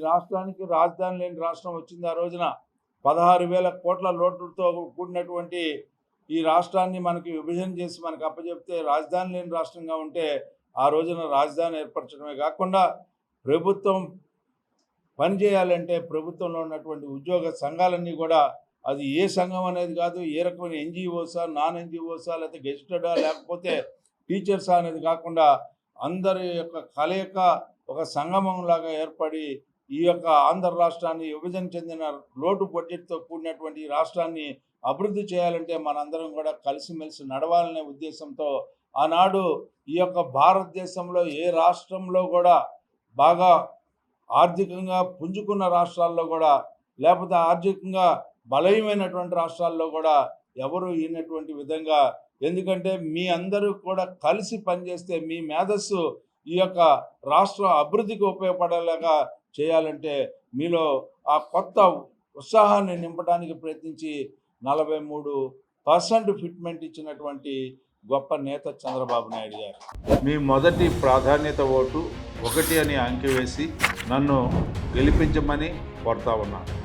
రాష్ట్రానికి రాజధాని లేని రాష్ట్రం వచ్చింది. ఆ రోజున 16,000 కోట్ల లోటుతో కూడినటువంటి ఈ రాష్ట్రాన్ని మనకి విభజన చేసి మనకు అప్పచెప్తే రాజధాని లేని రాష్ట్రంగా ఉంటే ఆ రోజున రాజధాని ఏర్పరచడమే కాకుండా ప్రభుత్వం పనిచేయాలంటే ప్రభుత్వంలో ఉన్నటువంటి ఉద్యోగ సంఘాలన్నీ కూడా, అది ఏ సంఘం అనేది కాదు, ఏ రకమైన ఎన్జిఓసా, నాన్ ఎన్జిఓసా, లేకపోతే గెజిటెడా, లేకపోతే టీచర్సా అనేది కాకుండా అందరి యొక్క కలయిక ఒక సంగమం లాగా ఏర్పడి ఈ యొక్క ఆంధ్ర రాష్ట్రాన్ని విభజన చెందిన లోటు బడ్జెట్తో కూడినటువంటి ఈ రాష్ట్రాన్ని అభివృద్ధి చేయాలంటే మనందరం కూడా కలిసిమెలిసి నడవాలనే ఉద్దేశంతో ఆనాడు ఈ యొక్క భారతదేశంలో ఏ రాష్ట్రంలో కూడా బాగా ఆర్థికంగా పుంజుకున్న రాష్ట్రాల్లో కూడా, లేకపోతే ఆర్థికంగా బలమైనటువంటి రాష్ట్రాల్లో కూడా ఎవరు ఈనటువంటి విధంగా, ఎందుకంటే మీ అందరూ కూడా కలిసి పనిచేస్తే మీ మేధస్సు ఈ యొక్క రాష్ట్ర అభివృద్ధికి ఉపయోగపడేలాగా చేయాలంటే మీలో ఆ కొత్త ఉత్సాహాన్ని నింపడానికి ప్రయత్నించి 43% ఫిట్మెంట్ ఇచ్చినటువంటి గొప్ప నేత చంద్రబాబు నాయుడు గారు. మీ మొదటి ప్రాధాన్యత ఓటు 1 అని అంకె వేసి నన్ను గెలిపించమని కోరుతా ఉన్నాను.